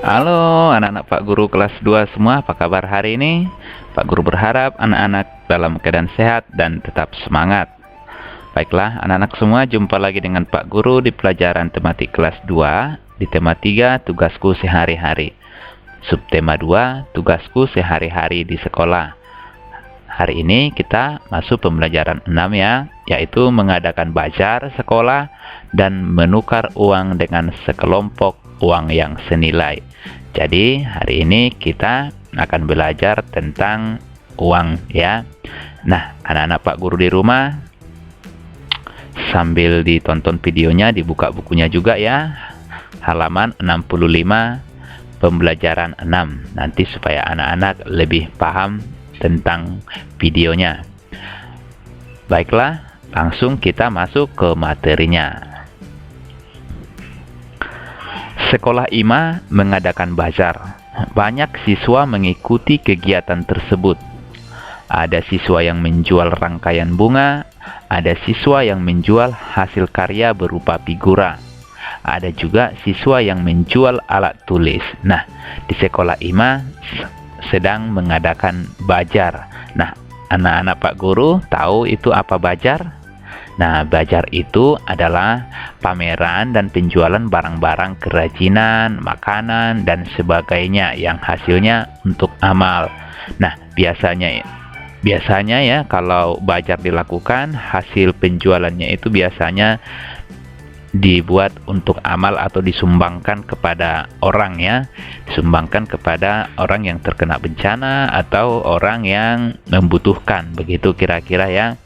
Halo anak-anak Pak Guru kelas 2 semua, apa kabar hari ini? Pak Guru berharap anak-anak dalam keadaan sehat dan tetap semangat. Baiklah anak-anak semua, jumpa lagi dengan Pak Guru di pelajaran tematik kelas 2 di tema 3, tugasku sehari-hari. Subtema 2, tugasku sehari-hari di sekolah. Hari ini kita masuk pembelajaran 6 ya, yaitu mengadakan bazar sekolah dan menukar uang dengan sekelompok uang yang senilai. Jadi hari ini kita akan belajar tentang uang ya. Nah, anak-anak Pak Guru di rumah sambil ditonton videonya, dibuka bukunya juga ya. Halaman 65 pembelajaran 6. Nanti supaya anak-anak lebih paham tentang videonya. Baiklah, langsung kita masuk ke materinya. Sekolah IMA mengadakan bazar. Banyak siswa mengikuti kegiatan tersebut. Ada siswa yang menjual rangkaian bunga, ada siswa yang menjual hasil karya berupa figura. Ada juga siswa yang menjual alat tulis. Nah, di sekolah IMA sedang mengadakan bazar. Nah, anak-anak Pak Guru tahu itu apa bazar? Nah, bazar itu adalah pameran dan penjualan barang-barang kerajinan, makanan, dan sebagainya yang hasilnya untuk amal. Nah, biasanya ya kalau bazar dilakukan, hasil penjualannya itu biasanya dibuat untuk amal atau disumbangkan kepada orang ya. Disumbangkan kepada orang yang terkena bencana atau orang yang membutuhkan, begitu kira-kira ya.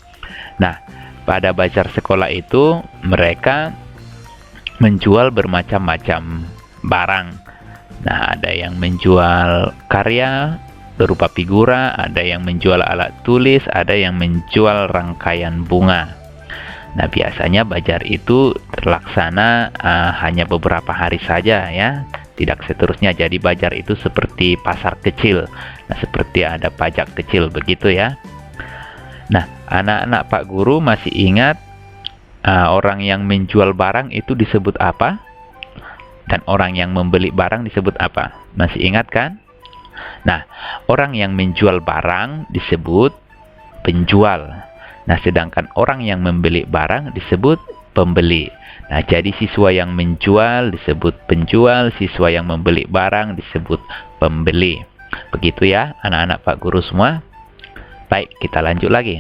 Nah, pada bazar sekolah itu mereka menjual bermacam-macam barang. Nah, ada yang menjual karya berupa figura, ada yang menjual alat tulis, ada yang menjual rangkaian bunga. Nah, biasanya bazar itu terlaksana hanya beberapa hari saja ya, tidak seterusnya. Jadi bazar itu seperti pasar kecil. Nah, seperti ada pajak kecil begitu ya. Nah, anak-anak Pak Guru masih ingat orang yang menjual barang itu disebut apa? Dan orang yang membeli barang disebut apa? Masih ingat kan? Nah, orang yang menjual barang disebut penjual. Nah, sedangkan orang yang membeli barang disebut pembeli. Nah, jadi siswa yang menjual disebut penjual, siswa yang membeli barang disebut pembeli. Begitu ya, anak-anak Pak Guru semua. Baik, kita lanjut lagi.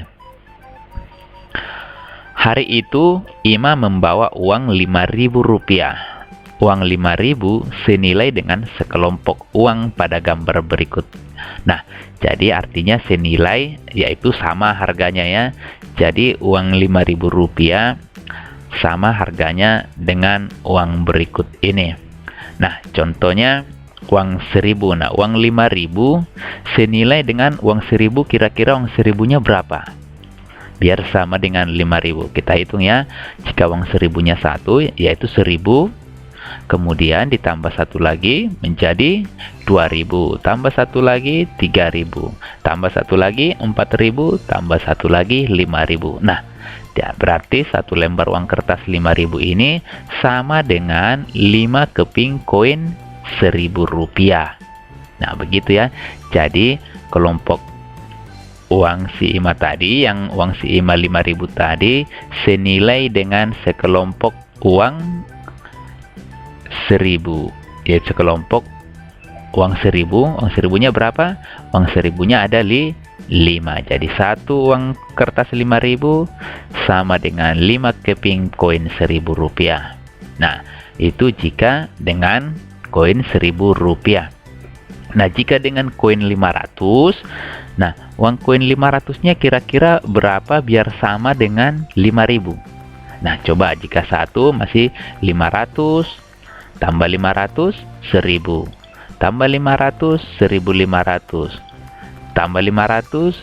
Hari itu, Ima membawa uang Rp5.000. Uang Rp5.000 senilai dengan sekelompok uang pada gambar berikut. Nah, jadi artinya senilai, yaitu sama harganya ya. Jadi uang Rp5.000 sama harganya dengan uang berikut ini. Nah, contohnya uang 1.000. Nah, uang 5.000 senilai dengan uang 1.000, kira-kira uang 1.000-nya berapa? Biar sama dengan 5.000. Kita hitung ya. Jika uang 1.000-nya 1, yaitu 1.000. Kemudian ditambah 1 lagi menjadi 2.000. Tambah 1 lagi 3.000. Tambah 1 lagi 4.000. Tambah 1 lagi 5.000. Nah, ya, berarti satu lembar uang kertas 5.000 ini sama dengan 5 keping koin Rp1.000. Nah, begitu ya. Jadi kelompok uang si Ima tadi, yang uang si Ima 5.000 tadi senilai dengan sekelompok uang 1.000, yaitu sekelompok uang 1.000. Uang 1.000-nya berapa? Uang 1.000-nya ada 5. Jadi satu uang kertas 5.000 sama dengan 5 keping koin Rp1.000. Nah, itu jika dengan koin Rp1.000. Nah, jika dengan koin 500, nah, uang koin 500-nya kira-kira berapa biar sama dengan 5.000? Nah, coba jika satu masih 500, tambah 500, 1.000. Tambah 500, 1.500. Tambah 500,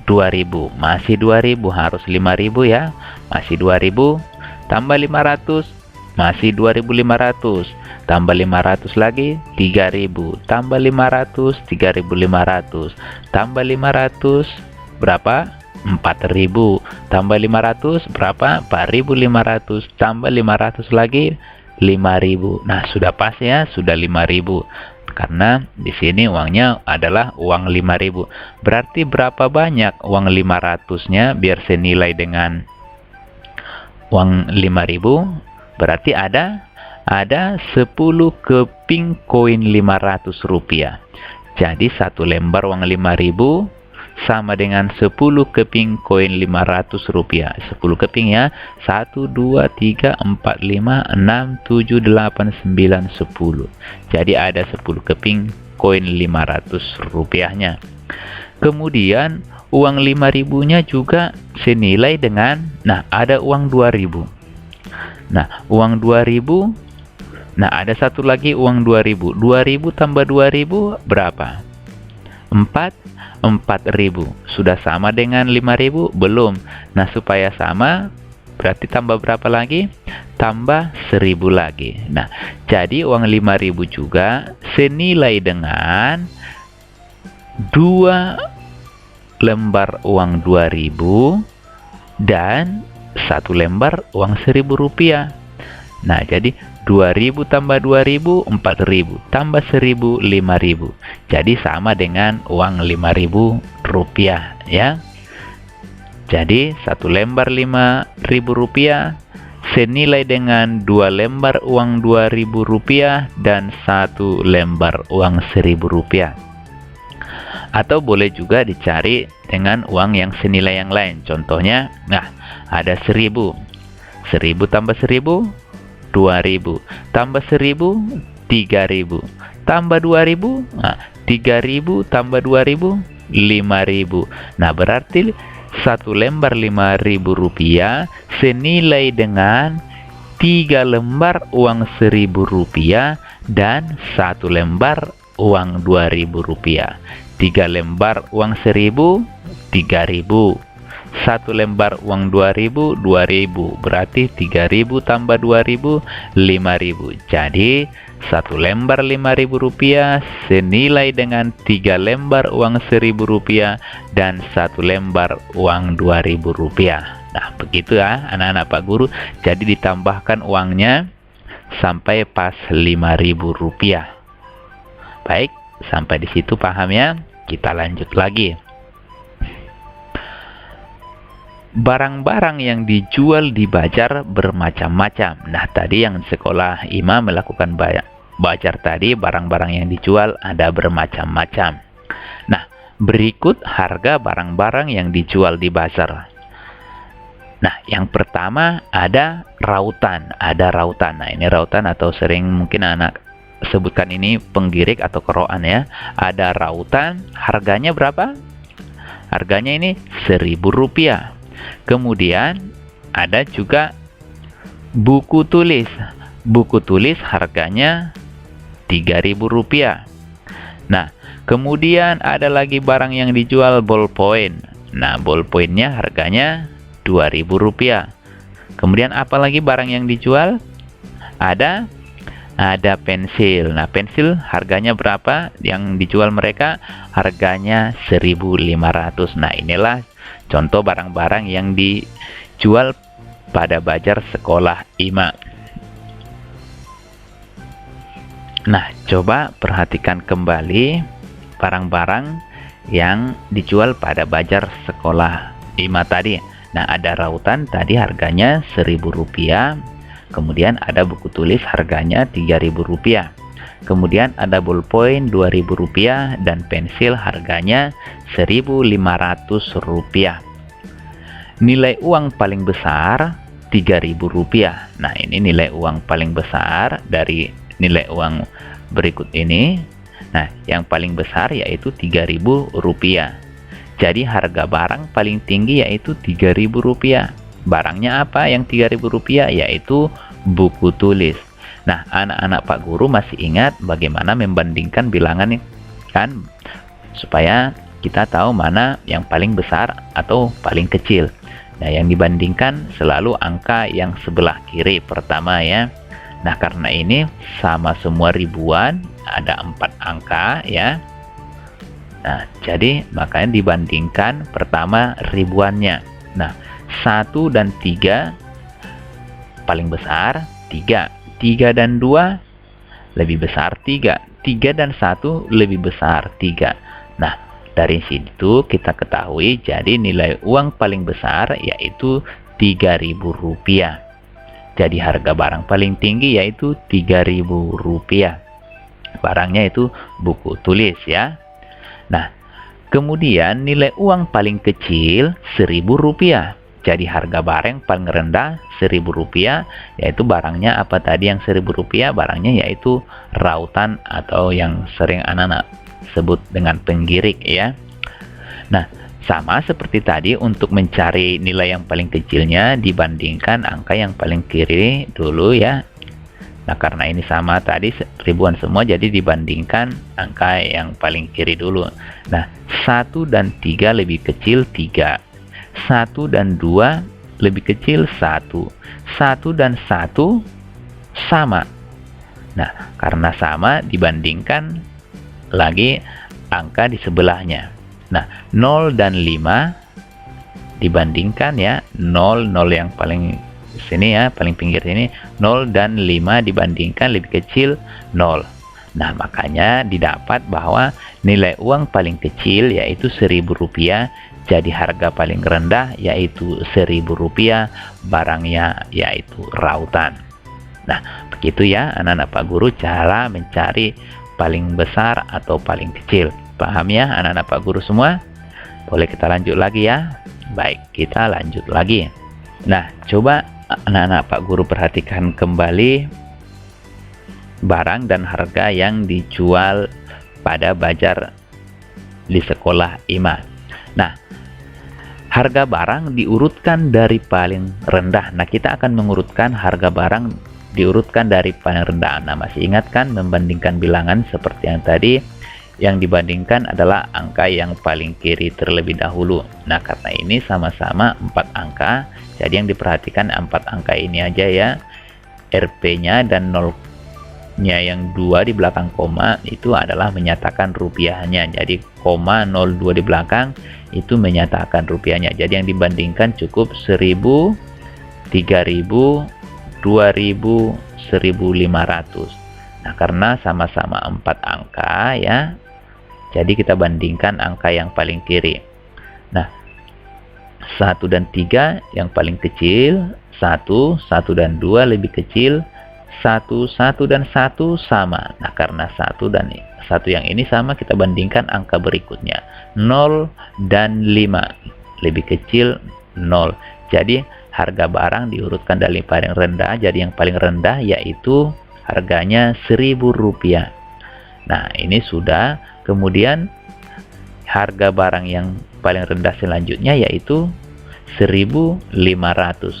2.000. Masih 2.000, harus 5.000 ya. Masih 2.000. Tambah 500, masih 2.500. Tambah 500 lagi 3.000. Tambah 500, 3.500. Tambah 500 berapa? 4.000. Tambah 500 berapa? 4.500. Tambah 500 lagi 5.000. Nah, sudah pas ya, sudah 5.000. Karena di sini uangnya adalah uang 5.000. Berarti berapa banyak uang 500-nya biar senilai dengan uang 5.000? Berarti ada 10 keping koin 500 rupiah. Jadi satu lembar uang 5.000 sama dengan 10 keping koin 500 rupiah. 10 keping ya. 1, 2, 3, 4, 5, 6, 7, 8, 9, 10. Jadi ada 10 keping koin 500 rupiahnya. Kemudian uang 5.000-nya juga senilai dengan, nah ada uang 2.000. Nah, uang 2.000. Nah, ada satu lagi uang 2.000. 2.000 tambah 2.000 berapa? 4.000. Sudah sama dengan 5.000? Belum. Nah, supaya sama, berarti tambah berapa lagi? Tambah 1.000 lagi. Nah, jadi uang 5.000 juga senilai dengan 2 lembar uang 2.000 dan 1 lembar uang 1.000 rupiah. Nah, jadi 2.000 tambah 2.000, 4.000. Tambah 1.000, 5.000. Jadi sama dengan uang 5.000 rupiah ya. Jadi 1 lembar 5.000 rupiah senilai dengan 2 lembar uang 2.000 rupiah dan 1 lembar uang 1.000 rupiah. Atau boleh juga dicari dengan uang yang senilai yang lain. Contohnya, nah ada 1.000. 1.000 tambah 1.000, 2.000. Tambah 1.000, 3.000. Tambah 2.000, nah 3.000 tambah 2.000, 5.000. Nah, berarti 1 lembar 5.000 rupiah senilai dengan 3 lembar uang 1.000 rupiah dan 1 lembar uang 2.000 rupiah. 3 lembar uang 1.000, 3.000. 1 lembar uang 2.000, 2.000. Berarti 3.000 tambah 2.000, 5.000. Jadi 1 lembar 5.000 rupiah senilai dengan 3 lembar uang 1.000 rupiah dan 1 lembar uang 2.000 rupiah. Nah, begitu ya anak-anak Pak Guru. Jadi ditambahkan uangnya sampai pas 5.000 rupiah. Baik, sampai di situ paham ya? Kita lanjut lagi. Barang-barang yang dijual di bazar bermacam-macam. Nah, tadi yang sekolah IMA melakukan bazar tadi, barang-barang yang dijual ada bermacam-macam. Nah, berikut harga barang-barang yang dijual di bazar. Nah, yang pertama ada rautan. Ada rautan. Nah, ini rautan atau sering mungkin anak sebutkan ini penggirik atau keroan ya. Ada rautan, harganya berapa? Harganya ini 1.000 rupiah. Kemudian ada juga buku tulis. Buku tulis harganya 3.000 rupiah. Nah, kemudian ada lagi barang yang dijual ballpoint. Nah, ballpointnya harganya 2.000 rupiah. Kemudian apa lagi barang yang dijual? Ada pensil. Nah, pensil harganya berapa? Yang dijual mereka harganya 1.500. Nah, inilah contoh barang-barang yang dijual pada bazar sekolah IMA. Nah, coba perhatikan kembali barang-barang yang dijual pada bazar sekolah IMA tadi. Nah, ada rautan tadi harganya 1.000 rupiah. Kemudian ada buku tulis harganya 3.000 rupiah. Kemudian ada ballpoint 2.000 rupiah dan pensil harganya 1.500 rupiah. Nilai uang paling besar 3.000 rupiah. Nah, ini nilai uang paling besar dari nilai uang berikut ini. Nah, yang paling besar yaitu 3.000 rupiah. Jadi harga barang paling tinggi yaitu 3.000 rupiah. Barangnya apa yang 3.000 rupiah? Yaitu buku tulis. Nah, anak-anak Pak Guru masih ingat bagaimana membandingkan bilangan kan? Supaya kita tahu mana yang paling besar atau paling kecil. Nah, yang dibandingkan selalu angka yang sebelah kiri pertama ya. Nah, karena ini sama semua ribuan, ada 4 angka ya. Nah, jadi makanya dibandingkan pertama ribuannya. Nah, 1 dan 3 paling besar 3. 3 dan 2 lebih besar 3. 3 dan 1 lebih besar 3. Nah, dari situ kita ketahui jadi nilai uang paling besar yaitu Rp3.000. Jadi harga barang paling tinggi yaitu Rp3.000. Barangnya itu buku tulis ya. Nah, kemudian nilai uang paling kecil Rp1.000. Jadi harga barang paling rendah Rp1.000, yaitu barangnya apa tadi yang Rp1.000? Barangnya yaitu rautan atau yang sering anak-anak sebut dengan penggirik ya. Nah, sama seperti tadi untuk mencari nilai yang paling kecilnya dibandingkan angka yang paling kiri dulu ya. Nah, karena ini sama tadi ribuan semua, jadi dibandingkan angka yang paling kiri dulu. Nah, 1 dan 3 lebih kecil 3. 1 dan 2 lebih kecil 1. 1 dan 1 sama. Nah, karena sama dibandingkan lagi angka di sebelahnya. Nah, 0 dan 5 dibandingkan ya. 0 yang paling sini ya, paling pinggir sini. 0 dan 5 dibandingkan lebih kecil 0. Nah, makanya didapat bahwa nilai uang paling kecil yaitu Rp1.000. Jadi harga paling rendah yaitu Rp1.000, barangnya yaitu rautan. Nah, begitu ya anak-anak Pak Guru cara mencari paling besar atau paling kecil. Paham ya anak-anak Pak Guru semua? Boleh kita lanjut lagi ya? Baik, kita lanjut lagi. Nah, coba anak-anak Pak Guru perhatikan kembali barang dan harga yang dijual pada bazar di sekolah IMA. Nah, harga barang diurutkan dari paling rendah. Nah, kita akan mengurutkan harga barang diurutkan dari paling rendah. Nah, masih ingat kan membandingkan bilangan seperti yang tadi? Yang dibandingkan adalah angka yang paling kiri terlebih dahulu. Nah, karena ini sama-sama 4 angka, jadi yang diperhatikan 4 angka ini aja ya. RP-nya dan 0-nya yang 2 di belakang koma itu adalah menyatakan rupiahnya. Jadi, koma 02 di belakang itu menyatakan rupiahnya. Jadi yang dibandingkan cukup 1.000, 3.000, 2.000, 1.500. Nah, karena sama-sama 4 angka ya, jadi kita bandingkan angka yang paling kiri. Nah, 1 dan 3 yang paling kecil, 1 dan 2 lebih kecil, 1 dan 1 sama. Nah, karena 1 dan 1 yang ini sama, kita bandingkan angka berikutnya. 0 dan 5 lebih kecil 0. Jadi harga barang diurutkan dari paling rendah. Jadi yang paling rendah yaitu harganya Rp1.000. Nah, ini sudah. Kemudian harga barang yang paling rendah selanjutnya yaitu Rp1.500.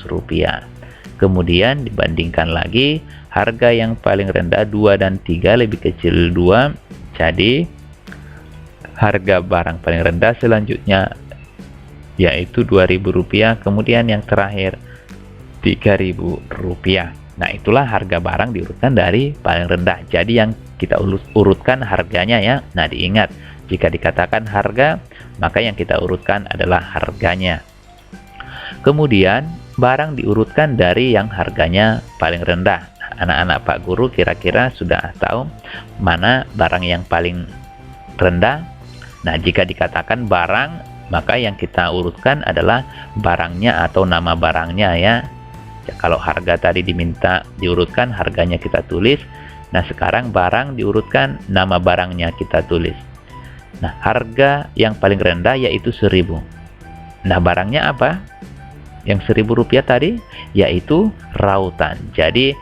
Kemudian dibandingkan lagi harga yang paling rendah 2 dan 3 lebih kecil 2. Jadi harga barang paling rendah selanjutnya yaitu Rp2.000. Kemudian yang terakhir Rp3.000. Nah, itulah harga barang diurutkan dari paling rendah. Jadi yang kita urutkan harganya ya. Nah, diingat jika dikatakan harga, maka yang kita urutkan adalah harganya. Kemudian barang diurutkan dari yang harganya paling rendah. Anak-anak Pak Guru kira-kira sudah tahu mana barang yang paling rendah. Nah, jika dikatakan barang, maka yang kita urutkan adalah barangnya atau nama barangnya ya. Kalau harga tadi diminta diurutkan, harganya kita tulis. Nah, sekarang barang diurutkan, nama barangnya kita tulis. Nah, harga yang paling rendah yaitu 1.000. Nah, barangnya apa? Yang Rp1.000 tadi yaitu rautan. Jadi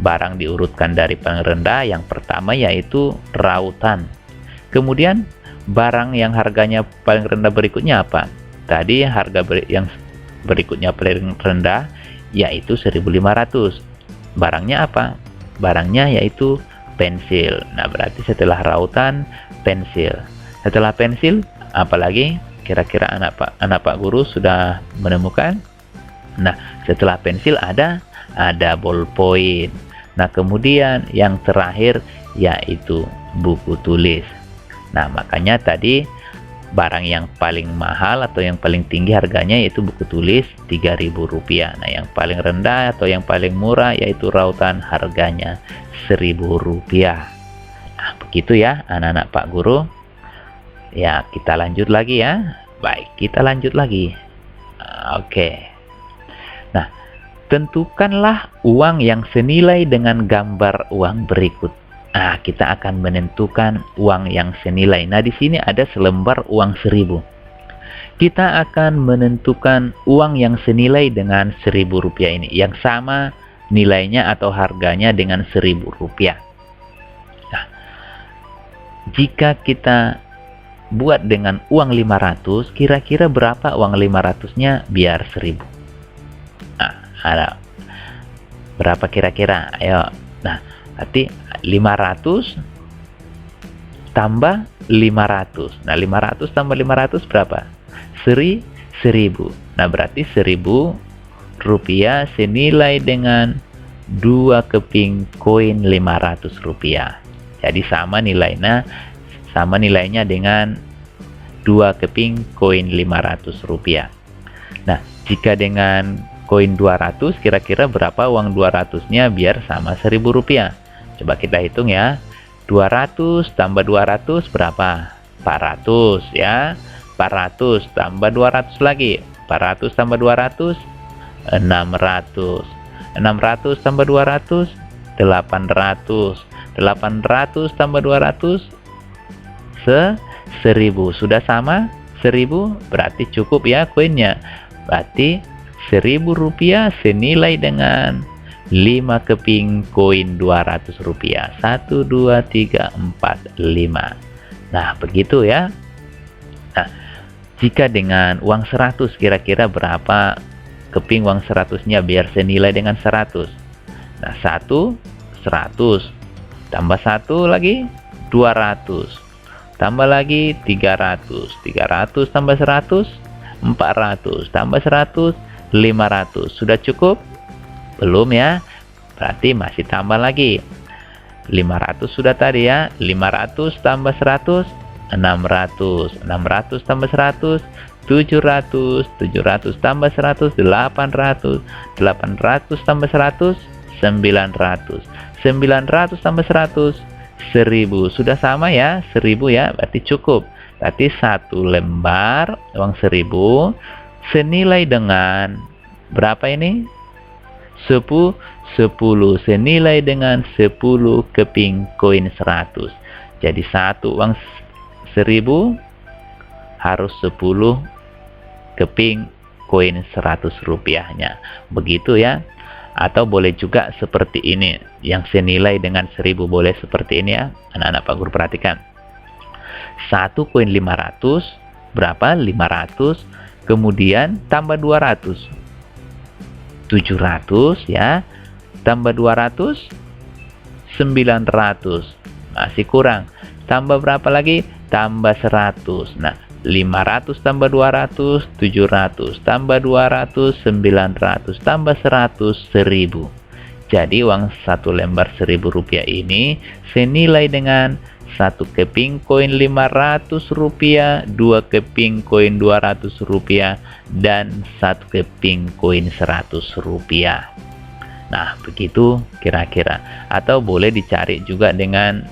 barang diurutkan dari paling rendah, yang pertama yaitu rautan. Kemudian barang yang harganya paling rendah berikutnya apa? Tadi harga yang berikutnya paling rendah yaitu 1.500. Barangnya apa? Barangnya yaitu pensil. Nah, berarti setelah rautan, pensil. Setelah pensil, apalagi? Kira-kira anak Pak Guru sudah menemukan? Nah, setelah pensil ada ballpoint. Nah, kemudian yang terakhir yaitu buku tulis. Nah, makanya tadi barang yang paling mahal atau yang paling tinggi harganya yaitu buku tulis Rp3.000. Nah, yang paling rendah atau yang paling murah yaitu rautan, harganya Rp1.000. Nah, begitu ya anak-anak Pak Guru. Ya, kita lanjut lagi ya. Baik, kita lanjut lagi. Oke. Nah, tentukanlah uang yang senilai dengan gambar uang berikut. Nah, kita akan menentukan uang yang senilai. Nah, di sini ada selembar uang 1.000. Kita akan menentukan uang yang senilai dengan Rp1.000 ini, yang sama nilainya atau harganya dengan Rp1.000. Nah, jika kita buat dengan uang 500, kira-kira berapa uang 500-nya biar 1.000? Nah, ada berapa kira-kira? Ayo. Nah, berarti 500 tambah 500. Nah, 500 tambah 500 berapa? 1.000. Nah, berarti Rp1.000 senilai dengan 2 keping koin Rp500. Jadi sama nilainya dengan 2 keping koin Rp500. Nah, jika dengan koin 200, kira-kira berapa uang 200-nya biar sama Rp1.000? Coba kita hitung ya. 200 tambah 200 berapa? 400 ya. 400 tambah 200 lagi. 400 tambah 200, 600. 600 tambah 200, 800. 800 tambah 200, 1.000. Sudah sama 1.000, berarti cukup ya koinnya. Berarti Rp1.000 senilai dengan 5 keping koin Rp200. 1, 2, 3, 4, 5. Nah, begitu ya. Nah, jika dengan uang 100, kira-kira berapa keping uang 100-nya biar senilai dengan 100? Nah, 1, 100. Tambah 1 lagi, 200. Tambah lagi 300. 300 tambah 100, 400. Tambah 100, 500. Sudah cukup? Belum ya? Berarti masih tambah lagi. 500 sudah tadi ya. 500 tambah 100, 600. 600 tambah 100, 700. 700 tambah 100, 800. 800 tambah 100, 900. 900 tambah 100, 1.000. Sudah sama ya, 1.000 ya. Berarti cukup. Berarti satu lembar uang 1.000 senilai dengan berapa ini? 10 senilai dengan 10 keping koin 100. Jadi satu uang 1.000 harus 10 keping koin Rp100-nya. Begitu ya. Atau boleh juga seperti ini, yang senilai dengan 1.000. Boleh seperti ini ya. Anak-anak Pak Guru perhatikan. Satu koin 500 berapa? 500. Kemudian tambah 200. 700 ya. Tambah 200, 900. Masih kurang. Tambah berapa lagi? Tambah 100. Nah, 500 tambah 200, 700. Tambah 200, 900. Tambah 100, 1.000. Jadi uang satu lembar Rp1.000 ini senilai dengan 1 keping koin Rp500, 2 keping koin Rp200, dan 1 keping koin Rp100. Nah, begitu kira-kira. Atau boleh dicari juga dengan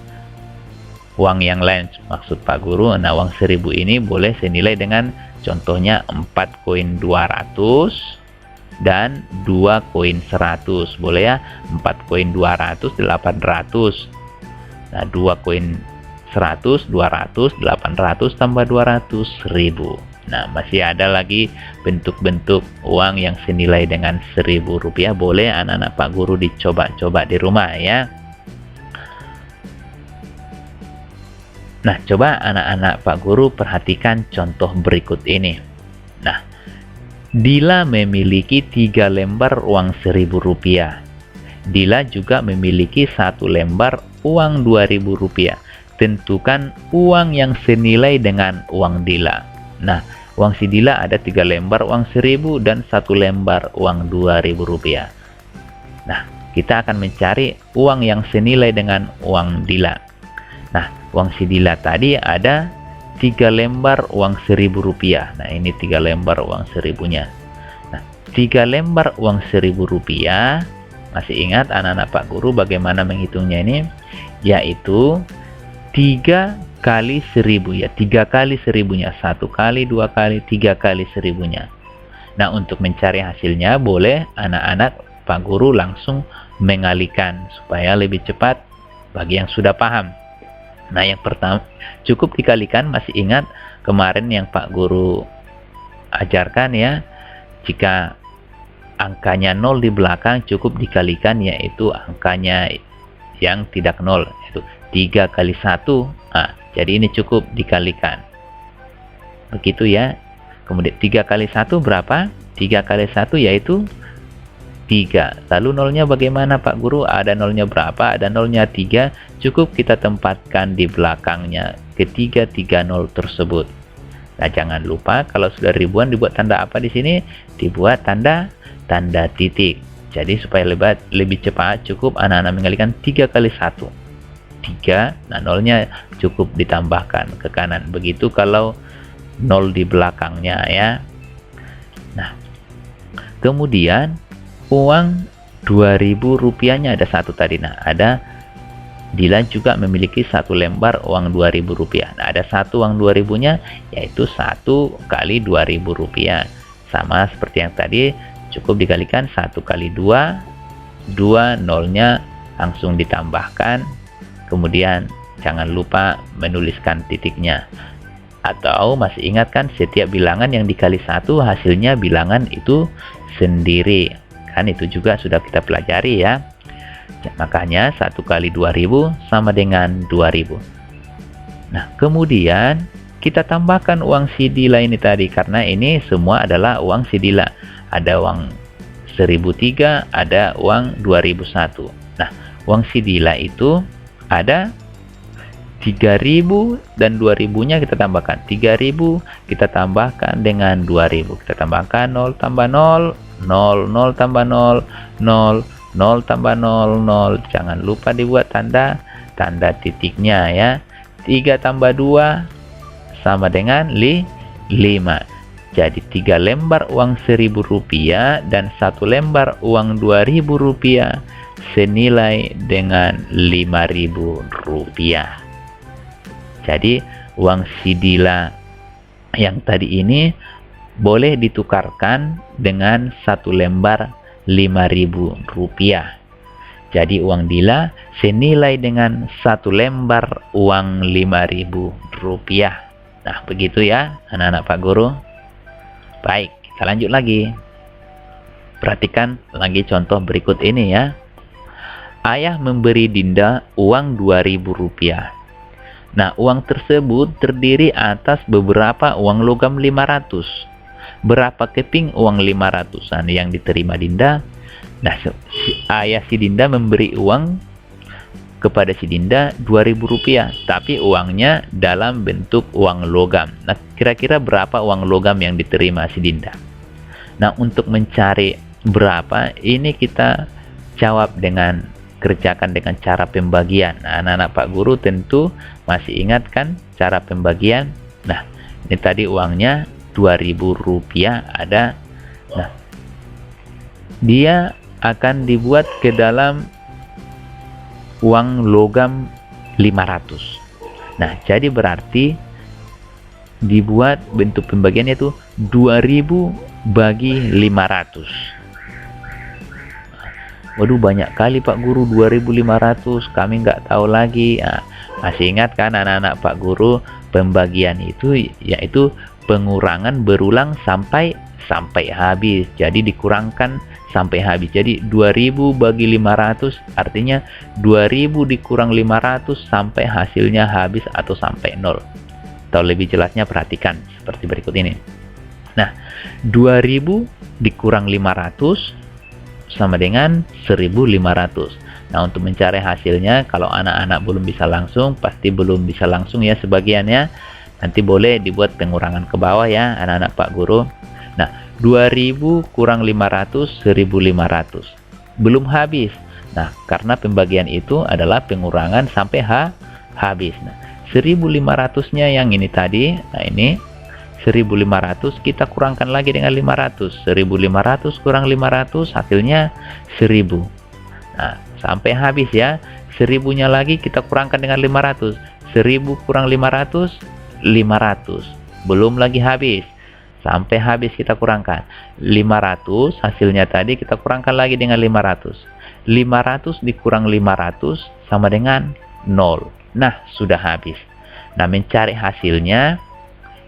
uang yang lain. Maksud Pak Guru, nah uang 1.000 ini boleh senilai dengan contohnya 4 koin 200 dan 2 koin 100. Boleh ya, 4 koin 200, 800. Nah, 2 koin 100, 200, 800 tambah 200, 1.000. Nah, masih ada lagi bentuk-bentuk uang yang senilai dengan Rp1.000. Boleh anak-anak Pak Guru dicoba-coba di rumah ya. Nah, coba anak-anak Pak Guru perhatikan contoh berikut ini. Nah, Dila memiliki 3 lembar uang Rp1.000. Dila juga memiliki 1 lembar uang Rp2.000. Tentukan uang yang senilai dengan uang Dila. Nah, uang si Dila ada 3 lembar uang 1.000 dan 1 lembar uang Rp2.000. Nah, kita akan mencari uang yang senilai dengan uang Dila. Nah, uang si Dila tadi ada 3 lembar uang Rp1.000. Nah, ini 3 lembar uang Rp1.000-nya. Nah, 3 lembar uang Rp1.000, masih ingat anak-anak Pak Guru bagaimana menghitungnya ini? Yaitu 3 kali 1000 ya, 3 kali 1000-nya, 1 kali, 2 kali, 3 kali 1000-nya. Nah, untuk mencari hasilnya boleh anak-anak Pak Guru langsung mengalihkan supaya lebih cepat bagi yang sudah paham. Nah, yang pertama cukup dikalikan, masih ingat kemarin yang Pak Guru ajarkan ya, jika angkanya 0 di belakang cukup dikalikan, yaitu angkanya yang tidak 0, yaitu 3 kali 1. Nah, jadi ini cukup dikalikan. Begitu ya. Kemudian 3 kali 1 berapa? 3 kali 1 yaitu 3. Lalu nolnya bagaimana Pak Guru? Ada nolnya berapa? Ada nolnya 3. Cukup kita tempatkan di belakangnya ketiga 30 tersebut. Nah, jangan lupa kalau sudah ribuan dibuat tanda apa di sini? Dibuat tanda titik. Jadi supaya lebih cepat cukup anak-anak mengalihkan 3 kali 1. 3. Nah, nolnya cukup ditambahkan ke kanan. Begitu kalau nol di belakangnya ya. Nah, kemudian uang Rp2.000-nya ada 1 tadi. Nah, ada Dilan juga memiliki 1 lembar uang Rp2.000. Nah, ada 1 uang Rp2.000-nya, yaitu 1 kali Rp2.000. Sama seperti yang tadi, cukup dikalikan 1 kali 2. 2 nolnya langsung ditambahkan. Kemudian jangan lupa menuliskan titiknya. Atau masih ingat kan, setiap bilangan yang dikali 1 hasilnya bilangan itu sendiri. Kan itu juga sudah kita pelajari ya. Makanya 1 kali 2000 sama dengan 2000. Nah, kemudian kita tambahkan uang Sidila ini tadi, karena ini semua adalah uang Sidila. Ada uang 1003, ada uang 2001. Nah, uang Sidila itu ada 3000 dan 2000-nya kita tambahkan. 3000 kita tambahkan dengan 2000. Kita tambahkan 0 tambah 0, 0, 0 tambah 0, 0, 0 tambah 0, 0. Jangan lupa dibuat tanda titiknya ya. 3 tambah 2 sama dengan 5. Jadi 3 lembar uang Rp1.000 dan 1 lembar uang Rp2.000 senilai dengan Rp5.000. Jadi uang Sidila yang tadi ini boleh ditukarkan dengan 1 lembar Rp5.000. Jadi uang Dila senilai dengan 1 lembar uang Rp5.000. Nah, begitu ya anak-anak Pak Guru. Baik, kita lanjut lagi. Perhatikan lagi contoh berikut ini ya. Ayah memberi Dinda uang Rp2.000. Nah, uang tersebut terdiri atas beberapa uang logam 500. Berapa keping uang 500-an yang diterima Dinda? Nah, ayah si Dinda memberi uang kepada si Dinda Rp2.000, tapi uangnya dalam bentuk uang logam. Nah, kira-kira berapa uang logam yang diterima si Dinda? Nah, untuk mencari berapa, ini kita jawab kerjakan dengan cara pembagian. Nah, anak-anak Pak Guru tentu masih ingat kan cara pembagian? Nah, ini tadi uangnya Rp2.000 ada. Nah, dia akan dibuat ke dalam uang logam 500. Nah, jadi berarti dibuat bentuk pembagiannya itu 2000 bagi 500. Waduh, banyak kali Pak Guru, 2.500, kami nggak tahu lagi. Nah, masih ingat kan anak-anak Pak Guru, pembagian itu yaitu pengurangan berulang sampai habis. Jadi dikurangkan sampai habis. Jadi 2000 bagi 500 artinya 2000 dikurang 500 sampai hasilnya habis atau sampai 0. Atau lebih jelasnya perhatikan seperti berikut ini. Nah, 2000 dikurang 500 sama dengan 1500. Nah, untuk mencari hasilnya, kalau anak-anak belum bisa langsung, pasti belum bisa langsung ya sebagiannya. Nanti boleh dibuat pengurangan ke bawah ya anak-anak Pak Guru. Nah, 2000 kurang 500, 1500. Belum habis. Nah, karena pembagian itu adalah pengurangan sampai habis. Nah, 1.500-nya yang ini tadi. Nah, ini 1.500 kita kurangkan lagi dengan 500. 1.500 kurang 500 hasilnya 1.000. Nah, sampai habis ya. 1.000-nya lagi kita kurangkan dengan 500. 1.000 kurang 500, 500. Belum lagi habis. Sampai habis kita kurangkan. 500 hasilnya tadi kita kurangkan lagi dengan 500. 500 dikurang 500 sama dengan 0. Nah, sudah habis. Nah, mencari hasilnya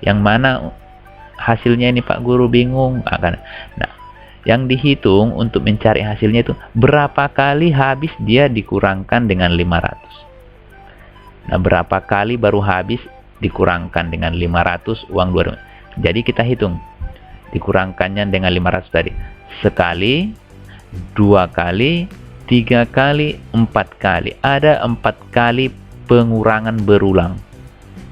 yang mana hasilnya ini Pak Guru bingung. Nah, yang dihitung untuk mencari hasilnya itu berapa kali habis dia dikurangkan dengan 500. Nah, berapa kali baru habis dikurangkan dengan 500 uang 2.000. Jadi kita hitung. Dikurangkannya dengan 500 tadi. Sekali, 2 kali, 3 kali, 4 kali. Ada 4 kali pengurangan berulang.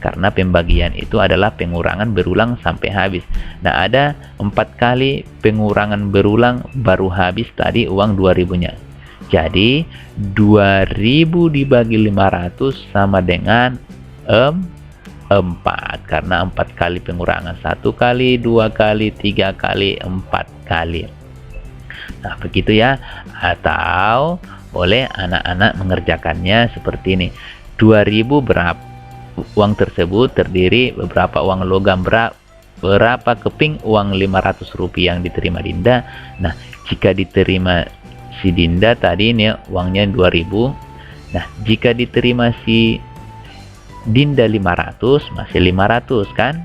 Karena pembagian itu adalah pengurangan berulang sampai habis. Nah, ada 4 kali pengurangan berulang baru habis tadi uang 2.000-nya. Jadi, 2.000 dibagi 500 sama dengan 4. Karena 4 kali pengurangan. 1 kali, 2 kali, 3 kali, 4 kali. Nah, begitu ya. Atau boleh anak-anak mengerjakannya seperti ini. 2.000 berapa? Uang tersebut terdiri beberapa uang logam, berapa keping uang 500 rupiah yang diterima Dinda. Nah, jika diterima si Dinda tadi ini uangnya 2.000. Nah, jika diterima si Dinda 500, masih 500 kan?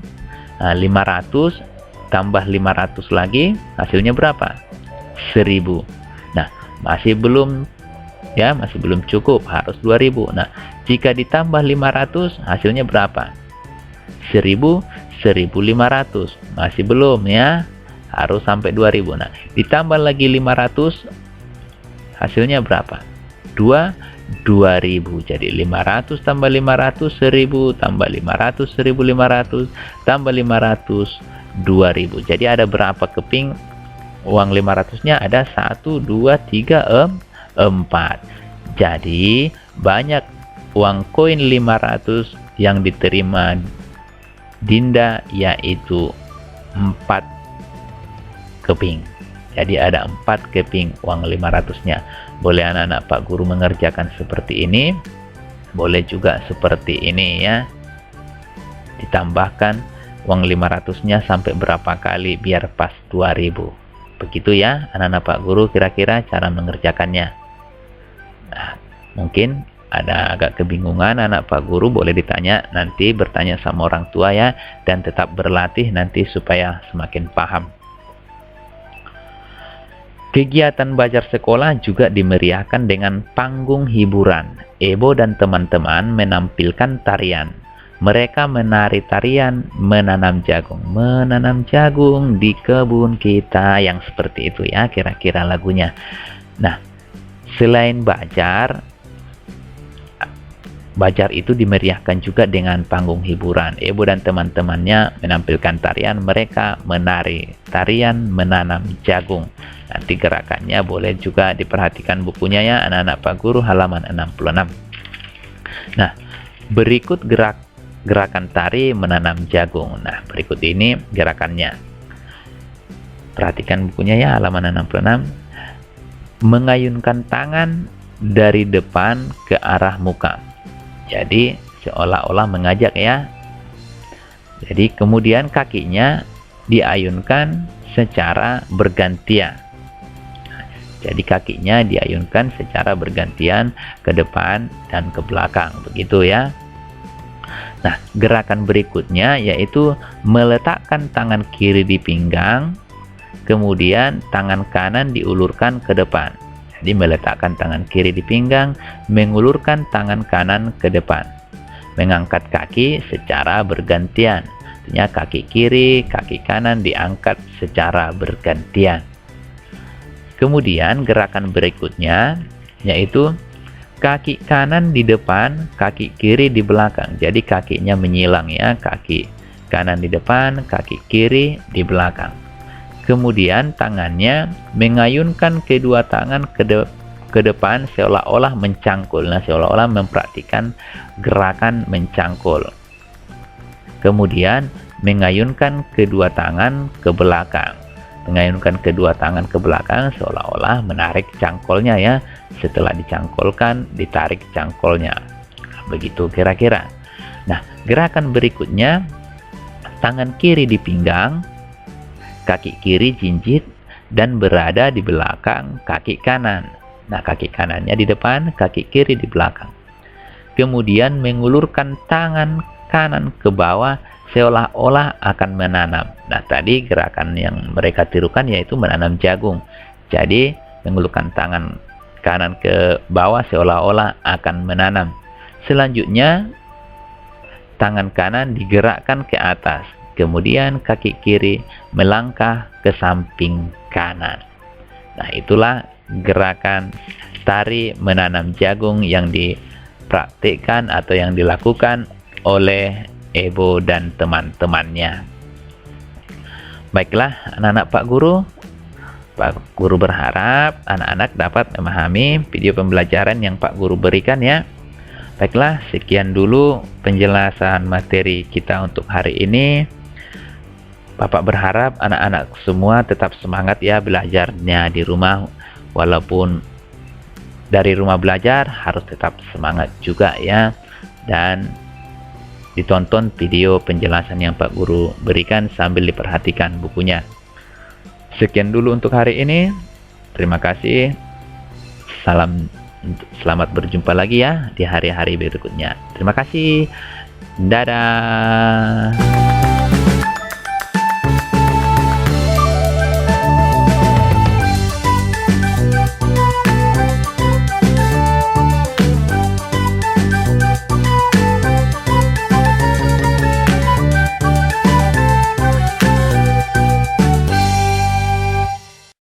Nah, 500 tambah 500 lagi hasilnya berapa? 1.000. Nah, masih belum cukup, harus 2.000. Nah, jika ditambah 500 hasilnya berapa? 1.000, 1.500. Masih belum ya, harus sampai 2.000. Nah, ditambah lagi 500 hasilnya berapa? 2.000. Jadi 500 tambah 500 1.000 tambah 500 1.500 tambah 500 2.000. Jadi ada berapa keping uang 500-nya? Ada 1 2 3 4. Jadi banyak uang koin 500 yang diterima Dinda yaitu 4 keping. Jadi ada 4 keping uang 500-nya. Boleh anak-anak Pak Guru mengerjakan seperti ini. Boleh juga seperti ini ya. Ditambahkan uang 500-nya sampai berapa kali biar pas 2.000. Begitu ya anak-anak Pak Guru kira-kira cara mengerjakannya. Nah, mungkin ada agak kebingungan anak Pak Guru, boleh ditanya nanti, bertanya sama orang tua ya, dan tetap berlatih nanti supaya semakin paham. Kegiatan belajar sekolah juga dimeriahkan dengan panggung hiburan. Ebo dan teman-teman menampilkan tarian. Mereka menari tarian menanam jagung. Menanam jagung di kebun kita, yang seperti itu ya kira-kira lagunya. Nah, selain belajar itu dimeriahkan juga dengan panggung hiburan. Ebo dan teman-temannya menampilkan tarian, mereka menari tarian menanam jagung. Nanti gerakannya boleh juga diperhatikan bukunya ya anak-anak Pak Guru, halaman 66. Nah, berikut gerakan tari menanam jagung. Nah, berikut ini gerakannya. Perhatikan bukunya ya, halaman 66. Mengayunkan tangan dari depan ke arah muka. Jadi seolah-olah mengajak ya. Jadi kemudian kakinya diayunkan secara bergantian. Jadi kakinya diayunkan secara bergantian ke depan dan ke belakang, begitu ya. Nah, gerakan berikutnya yaitu meletakkan tangan kiri di pinggang, kemudian tangan kanan diulurkan ke depan. Jadi meletakkan tangan kiri di pinggang, mengulurkan tangan kanan ke depan. Mengangkat kaki secara bergantian. Artinya kaki kiri, kaki kanan diangkat secara bergantian. Kemudian gerakan berikutnya yaitu kaki kanan di depan, kaki kiri di belakang. Jadi kakinya menyilang ya, kaki kanan di depan, kaki kiri di belakang. Kemudian tangannya mengayunkan kedua tangan ke ke depan seolah-olah mencangkul. Nah, seolah-olah mempraktikkan gerakan mencangkul. Kemudian mengayunkan kedua tangan ke belakang. Mengayunkan kedua tangan ke belakang seolah-olah menarik cangkolnya ya. Setelah dicangkolkan, ditarik cangkolnya. Begitu kira-kira. Nah, gerakan berikutnya, tangan kiri di pinggang, kaki kiri jinjit, dan berada di belakang kaki kanan. Nah, kaki kanannya di depan, kaki kiri di belakang. Kemudian mengulurkan tangan kanan ke bawah seolah-olah akan menanam. Nah, tadi gerakan yang mereka tirukan yaitu menanam jagung. Jadi, mengulurkan tangan kanan ke bawah seolah-olah akan menanam. Selanjutnya, tangan kanan digerakkan ke atas. Kemudian kaki kiri melangkah ke samping kanan. Nah, itulah gerakan tari menanam jagung yang dipraktikkan atau yang dilakukan oleh Ebo dan teman-temannya. Baiklah anak-anak Pak Guru. Pak Guru berharap anak-anak dapat memahami video pembelajaran yang Pak Guru berikan ya. Baiklah, sekian dulu penjelasan materi kita untuk hari ini. Bapak berharap anak-anak semua tetap semangat ya belajarnya di rumah. Walaupun dari rumah belajar harus tetap semangat juga ya. Dan ditonton video penjelasan yang Pak Guru berikan sambil diperhatikan bukunya. Sekian dulu untuk hari ini. Terima kasih. Selamat berjumpa lagi ya di hari-hari berikutnya. Terima kasih. Dadah.